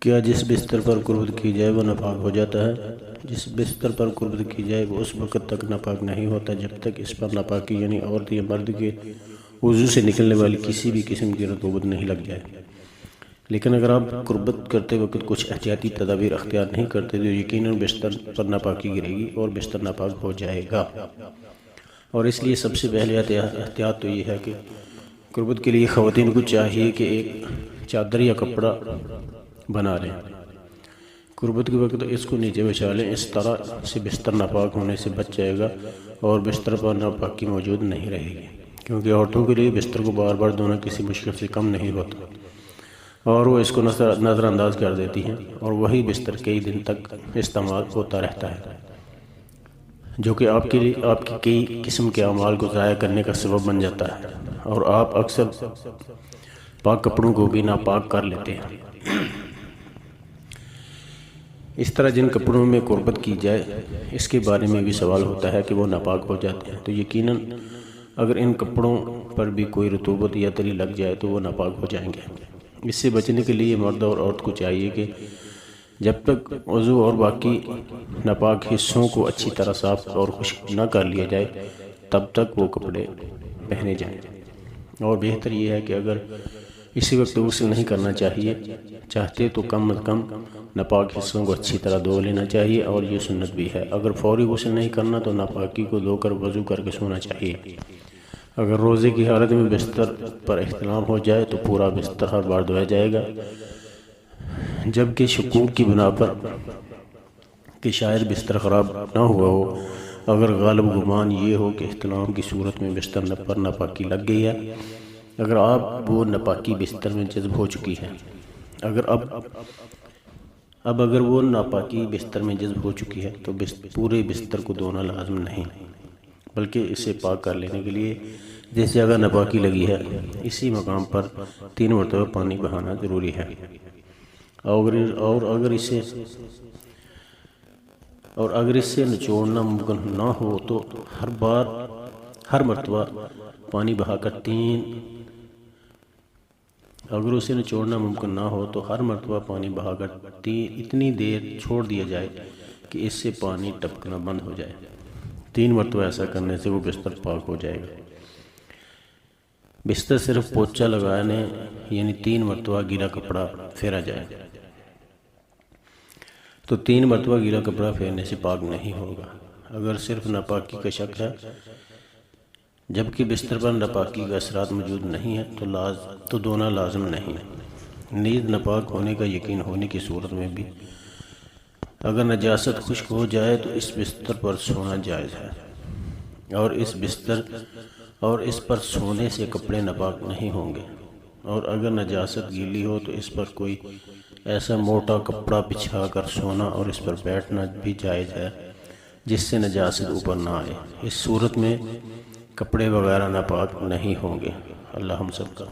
کیا جس بستر پر قربت کی جائے وہ ناپاک ہو جاتا ہے؟ جس بستر پر قربت کی جائے وہ اس وقت تک ناپاک نہیں ہوتا جب تک اس پر ناپاکی یعنی عورت یا مرد کے وضو سے نکلنے والی کسی بھی قسم کی رطوبت نہیں لگ جائے۔ لیکن اگر آپ قربت کرتے وقت کچھ احتیاطی تدابیر اختیار نہیں کرتے تو یقیناً بستر پر ناپاکی گرے گی اور بستر ناپاک ہو جائے گا۔ اور اس لیے سب سے پہلے احتیاط تو یہ ہے کہ قربت کے لیے خواتین کو چاہیے کہ ایک چادر یا کپڑا بنا لیں۔ قربت کے وقت اس کو نیچے بچھا لیں، اس طرح سے بستر ناپاک ہونے سے بچ جائے گا اور بستر پر ناپاکی موجود نہیں رہے گی، کیونکہ عورتوں کے لیے بستر کو بار بار دھونا کسی مشکل سے کم نہیں ہوتا اور وہ اس کو نظر انداز کر دیتی ہیں، اور وہی بستر کئی دن تک استعمال ہوتا رہتا ہے، جو کہ آپ کی کئی قسم کے اعمال کو ضائع کرنے کا سبب بن جاتا ہے، اور آپ اکثر پاک کپڑوں کو بھی ناپاک کر لیتے ہیں۔ اس طرح جن کپڑوں میں قربت کی جائے اس کے بارے میں بھی سوال ہوتا ہے کہ وہ ناپاک ہو جاتے ہیں، تو یقیناً اگر ان کپڑوں پر بھی کوئی رطوبت یا تری لگ جائے تو وہ ناپاک ہو جائیں گے۔ اس سے بچنے کے لیے مرد اور عورت کو چاہیے کہ جب تک وضو اور باقی ناپاک حصوں کو اچھی طرح صاف اور خشک نہ کر لیا جائے تب تک وہ کپڑے پہنے جائیں۔ اور بہتر یہ ہے کہ اگر اسی وقت غسل نہیں کرنا چاہتے تو کم از کم ناپاک حصوں کو اچھی طرح دھو لینا چاہیے، اور یہ سنت بھی ہے۔ اگر فوری غسل نہیں کرنا تو ناپاکی کو دھو کر وضو کر کے سونا چاہیے۔ اگر روزے کی حالت میں بستر پر احتلام ہو جائے تو پورا بستر ہر بار دھویا جائے گا، جبکہ شکوک کی بنا پر کہ شاید بستر خراب نہ ہوا ہو، اگر غالب گمان یہ ہو کہ احتلام کی صورت میں بستر پر ناپاکی لگ گئی ہے، اگر وہ ناپاکی بستر میں جذب ہو چکی ہے، اگر وہ ناپاکی بستر میں جذب ہو چکی ہے تو پورے بستر کو دھونا لازم نہیں، بلکہ اسے پاک کر لینے کے لیے جس جگہ ناپاکی لگی ہے اسی مقام پر 3 مرتبہ پانی بہانا ضروری ہے، اور اگر اس سے نچوڑنا ممکن نہ ہو تو ہر مرتبہ پانی بہا کر اتنی دیر چھوڑ دیا جائے کہ اس سے پانی ٹپکنا بند ہو جائے۔ 3 مرتبہ ایسا کرنے سے وہ بستر پاک ہو جائے گا۔ بستر صرف پوچھا لگانے یعنی 3 مرتبہ گیلا کپڑا پھیرا جائے تو 3 مرتبہ گیلا کپڑا پھیرنے سے پاک نہیں ہوگا۔ اگر صرف ناپاکی کا شک ہے جبکہ بستر پر ناپاکی کا اثرات موجود نہیں ہے تو دھونا لازم نہیں۔ نیز ناپاک ہونے کا یقین ہونے کی صورت میں بھی اگر نجاست خشک ہو جائے تو اس بستر پر سونا جائز ہے، اور اس پر سونے سے کپڑے ناپاک نہیں ہوں گے، اور اگر نجاست گیلی ہو تو اس پر کوئی ایسا موٹا کپڑا بچھا کر سونا اور اس پر بیٹھنا بھی جائز ہے جس سے نجاست اوپر نہ آئے۔ اس صورت میں کپڑے وغیرہ ناپاک نہیں ہوں گے۔ اللہ ہم سب کا